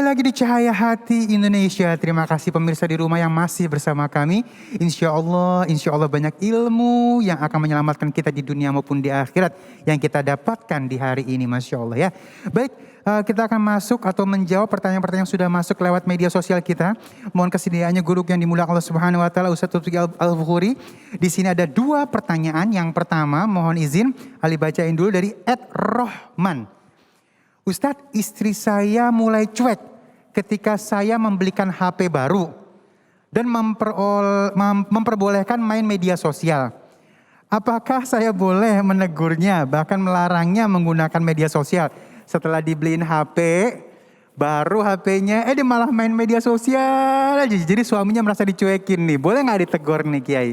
lagi di Cahaya Hati Indonesia. Terima kasih pemirsa di rumah yang masih bersama kami. Insya Allah banyak ilmu yang akan menyelamatkan kita di dunia maupun di akhirat yang kita dapatkan di hari ini, Masya Allah ya. Baik, kita akan masuk atau menjawab pertanyaan-pertanyaan yang sudah masuk lewat media sosial kita. Mohon kesediaannya guru yang dimuliakan Allah Subhanahu Wa Taala, Ustaz Taufik Al-Bukhari. Di sini ada 2 pertanyaan. Yang pertama, mohon izin Ali bacain dulu dari @Rohman. Ustadz, istri saya mulai cuek ketika saya membelikan HP baru dan memperbolehkan main media sosial. Apakah saya boleh menegurnya, bahkan melarangnya menggunakan media sosial? Setelah dibeliin HP, baru HP-nya, dia malah main media sosial aja. Jadi suaminya merasa dicuekin nih. Boleh nggak ditegur nih Kiai?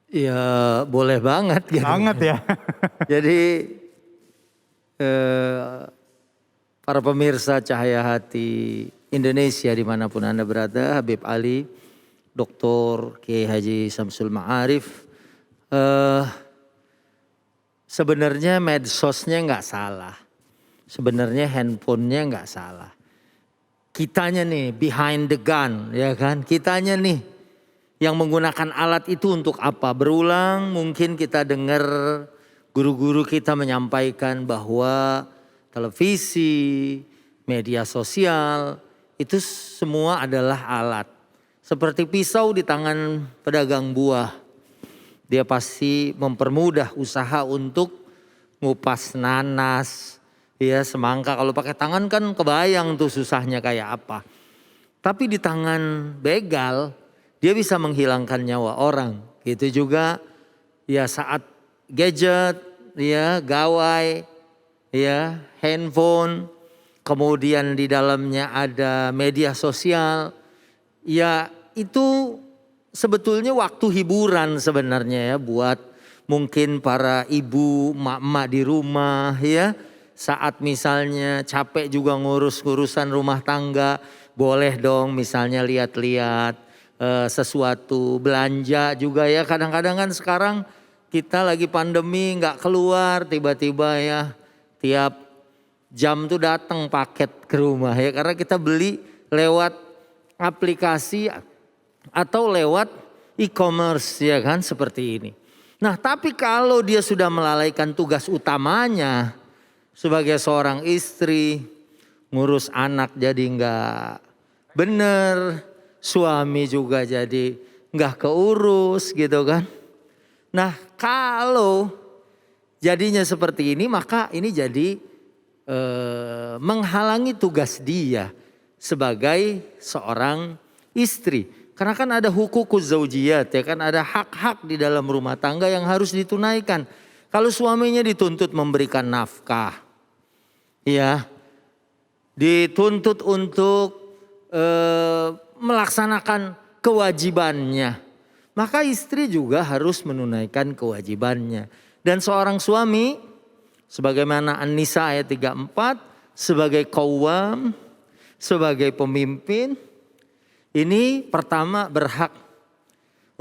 Ya boleh banget gitu. Banget ya. Jadi para pemirsa Cahaya Hati Indonesia dimanapun Anda berada, Habib Ali, Dr. Kiai Haji Samsul Ma'arif, sebenarnya medsosnya nggak salah, sebenarnya handphonenya nggak salah. Kitanya nih behind the gun, ya kan? Kitanya nih yang menggunakan alat itu untuk apa? Berulang mungkin kita dengar guru-guru kita menyampaikan bahwa televisi, media sosial itu semua adalah alat. Seperti pisau di tangan pedagang buah. Dia pasti mempermudah usaha untuk ngupas nanas, ya semangka. Kalau pakai tangan kan kebayang tuh susahnya kayak apa. Tapi di tangan begal dia bisa menghilangkan nyawa orang. Gitu juga ya saat gadget, ya gawai, ya handphone, kemudian di dalamnya ada media sosial, ya itu sebetulnya waktu hiburan sebenarnya ya buat mungkin para ibu, emak-emak di rumah ya. Saat misalnya capek juga ngurus-urusan rumah tangga, boleh dong misalnya lihat-lihat sesuatu, belanja juga ya. Kadang-kadang kan sekarang kita lagi pandemi nggak keluar, tiba-tiba ya tiap jam tuh datang paket ke rumah ya. Karena kita beli lewat aplikasi atau lewat e-commerce ya kan seperti ini. Nah tapi kalau dia sudah melalaikan tugas utamanya sebagai seorang istri, ngurus anak jadi nggak bener, suami juga jadi nggak keurus gitu kan. Nah kalau jadinya seperti ini maka ini jadi menghalangi tugas dia sebagai seorang istri. Karena kan ada hukukuz zaujiyat ya kan, ada hak-hak di dalam rumah tangga yang harus ditunaikan. Kalau suaminya dituntut memberikan nafkah, ya dituntut untuk melaksanakan kewajibannya. Maka istri juga harus menunaikan kewajibannya. Dan seorang suami sebagaimana An-Nisa ayat 34 sebagai qawwam, sebagai pemimpin ini pertama berhak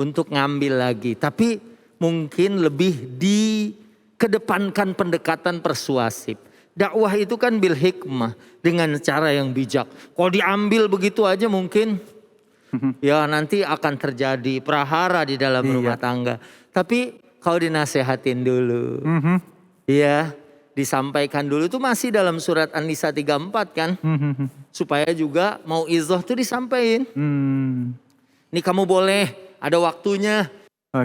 untuk ngambil lagi. Tapi mungkin lebih dikedepankan pendekatan persuasif. Dakwah itu kan bil hikmah dengan cara yang bijak. Kalau diambil begitu aja mungkin ya nanti akan terjadi prahara di dalam rumah tangga. Tapi kalau dinasehatin dulu, ya disampaikan dulu itu masih dalam surat An-Nisa 34 kan. Supaya juga mau izoh tuh disampaikan. Ini kamu boleh ada waktunya.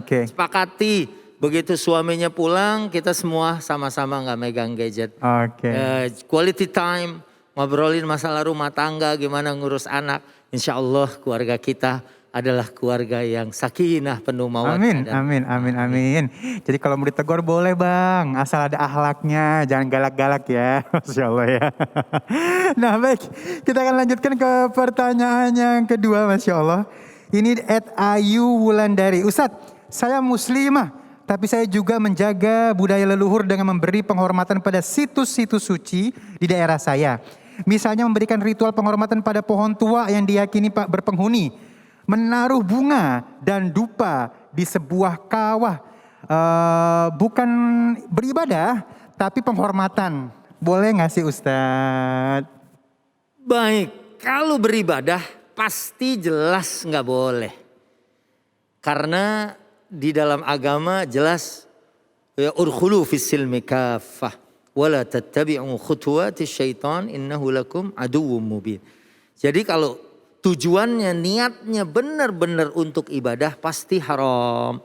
Sepakati begitu suaminya pulang kita semua sama-sama nggak megang gadget. Quality time, ngobrolin masalah rumah tangga, gimana ngurus anak. Insya Allah keluarga kita adalah keluarga yang sakinah penuh mawaddah. Amin. Jadi kalau mau ditegur boleh bang, asal ada akhlaknya, jangan galak-galak ya. Masya Allah ya. Nah baik, kita akan lanjutkan ke pertanyaan yang kedua, Masya Allah. Ini @Ayu Wulandari. Ustadz, saya muslimah, tapi saya juga menjaga budaya leluhur dengan memberi penghormatan pada situs-situs suci di daerah saya. Misalnya memberikan ritual penghormatan pada pohon tua yang diyakini Pak berpenghuni. Menaruh bunga dan dupa di sebuah kawah. Bukan beribadah, tapi penghormatan. Boleh gak sih Ustadz? Baik, kalau beribadah pasti jelas nggak boleh. Karena di dalam agama jelas ya urkhulu fis silmi kaffah wala tattabi'u khutuwatis syaitan innahu lakum aduwwum mubin. Jadi kalau tujuannya niatnya benar-benar untuk ibadah pasti haram.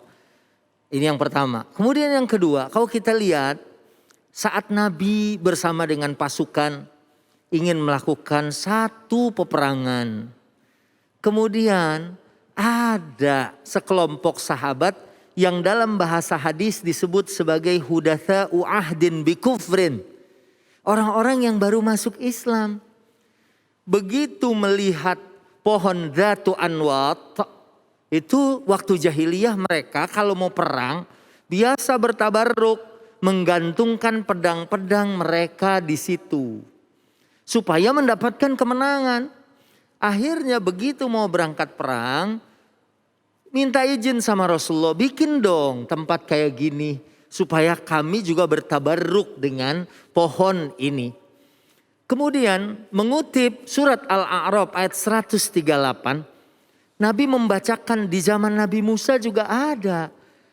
Ini yang pertama. Kemudian yang kedua, kalau kita lihat saat Nabi bersama dengan pasukan ingin melakukan satu peperangan. Kemudian ada sekelompok sahabat yang dalam bahasa hadis disebut sebagai hudatsa'u ahdin bi kufrin. Orang-orang yang baru masuk Islam. Begitu melihat pohon Dzatu Anwat, itu waktu jahiliyah mereka kalau mau perang biasa bertabarruk, menggantungkan pedang-pedang mereka di situ supaya mendapatkan kemenangan. Akhirnya begitu mau berangkat perang, minta izin sama Rasulullah, bikin dong tempat kayak gini supaya kami juga bertabarruk dengan pohon ini. Kemudian mengutip surat Al-A'raf ayat 138, Nabi membacakan di zaman Nabi Musa juga ada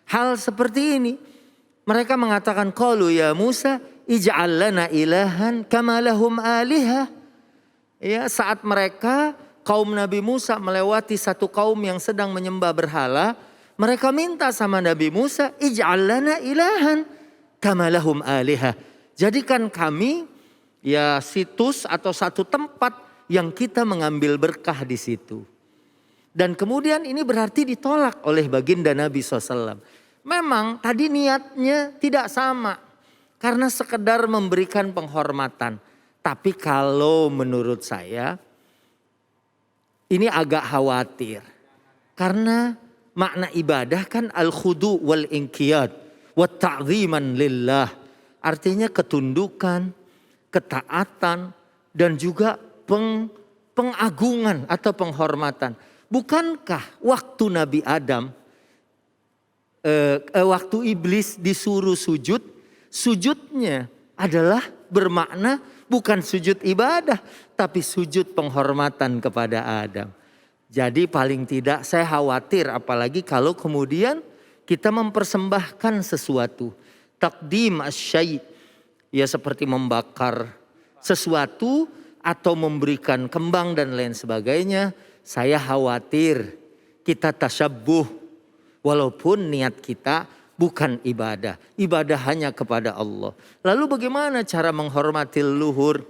hal seperti ini. Mereka mengatakan, qalu ya Musa ij'al lana ilahan kama lahum alihah. Ya, saat mereka kaum Nabi Musa melewati satu kaum yang sedang menyembah berhala, mereka minta sama Nabi Musa, ij'al lana ilahan kama lahum alihah. Jadikan kami ya situs atau satu tempat yang kita mengambil berkah di situ. Dan kemudian ini berarti ditolak oleh baginda Nabi SAW. Memang tadi niatnya tidak sama. Karena sekedar memberikan penghormatan. Tapi kalau menurut saya ini agak khawatir. Karena makna ibadah kan al-khudu wal inqiyad wa ta'ziman lillah. Artinya ketundukan, ketaatan dan juga pengagungan atau penghormatan. Bukankah waktu Nabi Adam, waktu iblis disuruh sujud, sujudnya adalah bermakna bukan sujud ibadah, tapi sujud penghormatan kepada Adam. Jadi paling tidak saya khawatir apalagi kalau kemudian kita mempersembahkan sesuatu. Takdim asyai, ya seperti membakar sesuatu atau memberikan kembang dan lain sebagainya. Saya khawatir kita tasyabbuh walaupun niat kita bukan ibadah. Ibadah hanya kepada Allah. Lalu bagaimana cara menghormati leluhur?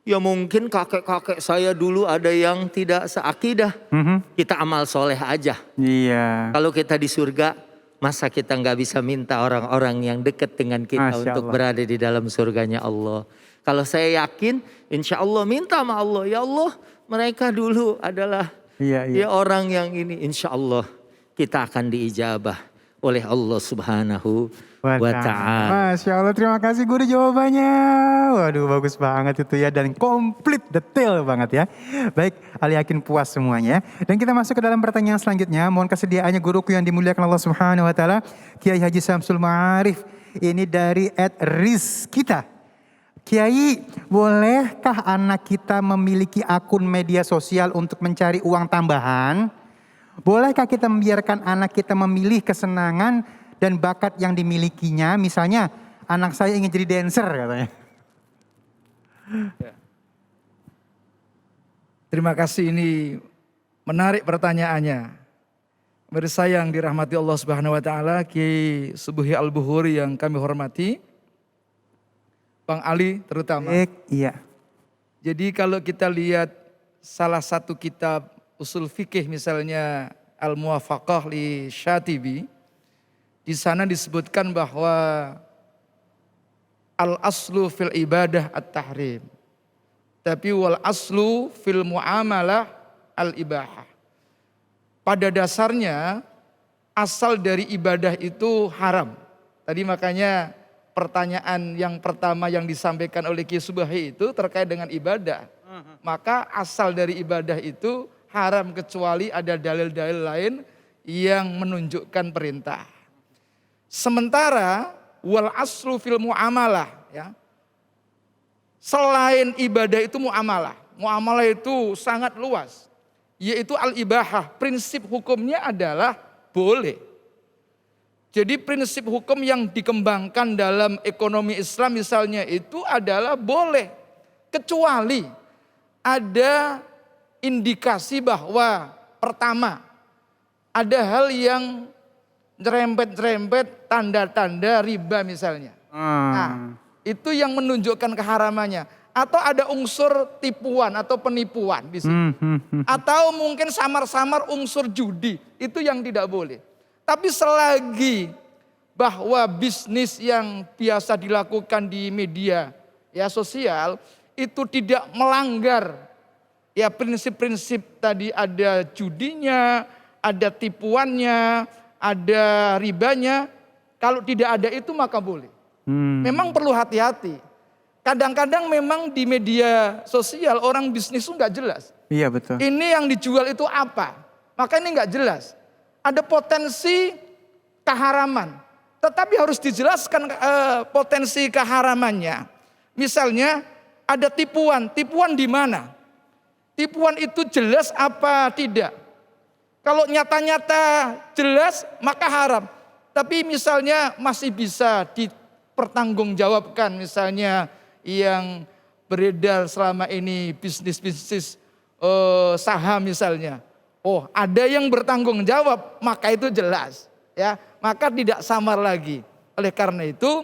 Ya mungkin kakek-kakek saya dulu ada yang tidak seakidah. Kita amal soleh aja. Iya. Kalau kita di surga, masa kita nggak bisa minta orang-orang yang dekat dengan kita Masya untuk Allah. berada di dalam surganya Allah. Kalau saya yakin, insya Allah minta sama Allah. Ya Allah, mereka dulu adalah Iya. ya orang yang ini. Insya Allah kita akan diijabah oleh Allah Subhanahu wa ta'ala. Masya Allah, terima kasih guru jawabannya. Waduh, bagus banget itu ya, dan komplit, detail banget ya. Baik, Ali yakin puas semuanya. Dan kita masuk ke dalam pertanyaan selanjutnya. Mohon kesediaannya guruku yang dimuliakan Allah Subhanahu wa ta'ala, Kiai Haji Samsul Ma'arif. Ini dari @riz kita. Kiai, bolehkah anak kita memiliki akun media sosial untuk mencari uang tambahan? Bolehkah kita membiarkan anak kita memilih kesenangan dan bakat yang dimilikinya? Misalnya anak saya ingin jadi dancer katanya. Terima kasih, ini menarik pertanyaannya. Pemirsa yang dirahmati Allah Subhanahu wa taala, Kiai Subuhi Al-Buhuri yang kami hormati, Bang Ali terutama. Baik, iya. Jadi kalau kita lihat salah satu kitab usul fikih misalnya Al-Muwafaqah li Syatibi, di sana disebutkan bahwa al-aslu fil ibadah at-tahrim. Tapi wal aslu fil muamalah al-ibahah. Pada dasarnya asal dari ibadah itu haram. Tadi makanya pertanyaan yang pertama yang disampaikan oleh Kiai Subahi itu terkait dengan ibadah. Maka asal dari ibadah itu haram kecuali ada dalil-dalil lain yang menunjukkan perintah. Sementara wal aslu fil muamalah, ya. Selain ibadah itu muamalah. muamalah itu sangat luas. Yaitu al-ibahah. Prinsip hukumnya adalah boleh. Jadi prinsip hukum yang dikembangkan dalam ekonomi Islam misalnya itu adalah boleh. Kecuali ada indikasi bahwa pertama, ada hal yang nyerempet-nyerempet tanda-tanda riba misalnya. Nah, itu yang menunjukkan keharamannya. Atau ada unsur tipuan atau penipuan di situ. Atau mungkin samar-samar unsur judi, itu yang tidak boleh. Tapi selagi bahwa bisnis yang biasa dilakukan di media ya sosial itu tidak melanggar ya prinsip-prinsip tadi, ada judinya, ada tipuannya, ada ribanya. Kalau tidak ada itu maka boleh. Memang perlu hati-hati. Kadang-kadang memang di media sosial orang bisnis itu nggak jelas. Iya betul. Ini yang dijual itu apa? Maka ini nggak jelas. Ada potensi keharaman. Tetapi harus dijelaskan potensi keharamannya. Misalnya ada tipuan. Tipuan di mana? Tipuan itu jelas apa tidak? Kalau nyata-nyata jelas maka haram. Tapi misalnya masih bisa dipertanggungjawabkan, misalnya yang beredar selama ini bisnis-bisnis saham misalnya. Oh, ada yang bertanggung jawab, maka itu jelas, ya. Maka tidak samar lagi. Oleh karena itu,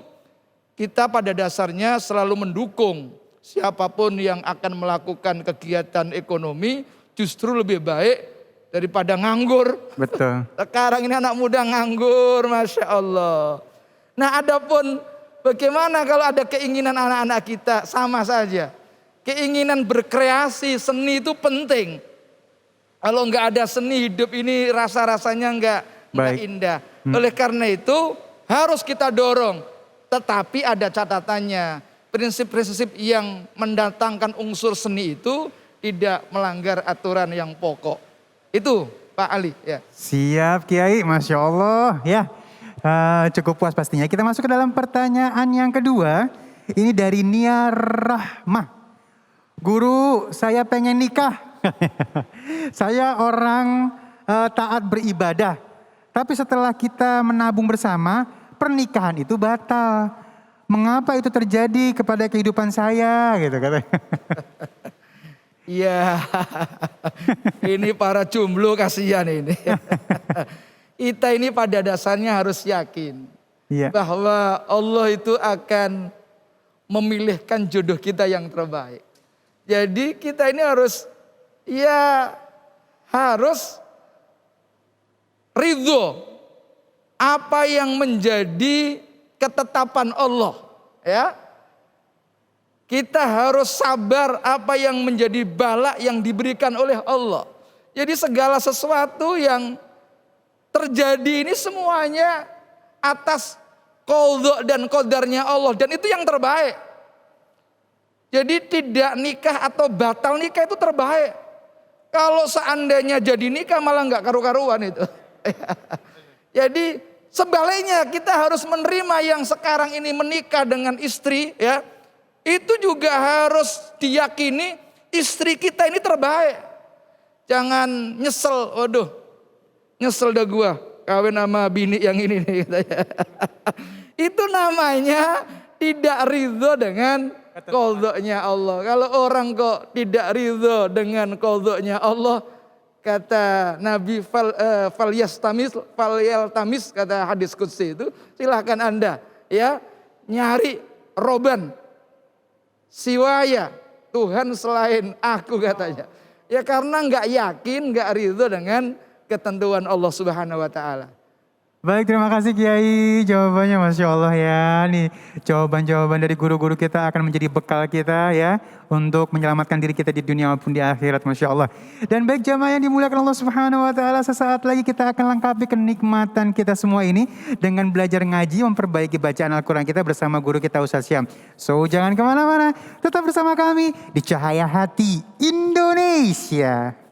kita pada dasarnya selalu mendukung siapapun yang akan melakukan kegiatan ekonomi justru lebih baik daripada nganggur. Betul. Sekarang ini anak muda nganggur, Masya Allah. Nah, adapun bagaimana kalau ada keinginan anak-anak kita, sama saja. Keinginan berkreasi, seni itu penting. Kalau enggak ada seni, hidup ini rasa-rasanya enggak indah. Oleh karena itu harus kita dorong. Tetapi ada catatannya. Prinsip-prinsip yang mendatangkan unsur seni itu tidak melanggar aturan yang pokok. Itu Pak Ali. Ya. Siap Kiai, Masya Allah. Ya, cukup puas pastinya. Kita masuk ke dalam pertanyaan yang kedua. Ini dari Nia Rahmah. Guru, saya pengen nikah. Saya orang taat beribadah. Tapi setelah kita menabung bersama, pernikahan itu batal. Mengapa itu terjadi kepada kehidupan saya? Gitu katanya. Iya, ini para jomblo kasihan ini. Kita ini pada dasarnya harus yakin bahwa Allah itu akan memilihkan jodoh kita yang terbaik. Jadi kita ini harus ridho apa yang menjadi ketetapan Allah, ya. Kita harus sabar apa yang menjadi bala yang diberikan oleh Allah. Jadi segala sesuatu yang terjadi ini semuanya atas qadha dan qadarnya Allah. Dan itu yang terbaik. Jadi tidak nikah atau batal nikah itu terbaik. Kalau seandainya jadi nikah malah nggak karu-karuan itu. Jadi sebaliknya kita harus menerima yang sekarang ini menikah dengan istri, ya. Itu juga harus diyakini istri kita ini terbaik. Jangan nyesel, waduh nyesel dah gua kawin sama bini yang ini nih. Itu namanya tidak ridho dengan qadha-nya Allah. Kalau orang kok tidak ridho dengan qadha-nya Allah, kata Nabi falyaltamis, kata hadis qudsi itu, silahkan Anda ya nyari roban siwaya, Tuhan selain aku katanya. Ya karena nggak yakin, nggak ridho dengan ketentuan Allah Subhanahu wa taala. Baik, terima kasih Kiai. Jawabannya Masya Allah ya. Nih jawaban-jawaban dari guru-guru kita akan menjadi bekal kita ya. Untuk menyelamatkan diri kita di dunia maupun di akhirat, Masya Allah. Dan baik jamaah yang dimuliakan Allah Subhanahu wa taala, sesaat lagi kita akan lengkapi kenikmatan kita semua ini dengan belajar ngaji, memperbaiki bacaan Al-Quran kita bersama guru kita Ustaz Syam. So jangan kemana-mana, tetap bersama kami di Cahaya Hati Indonesia.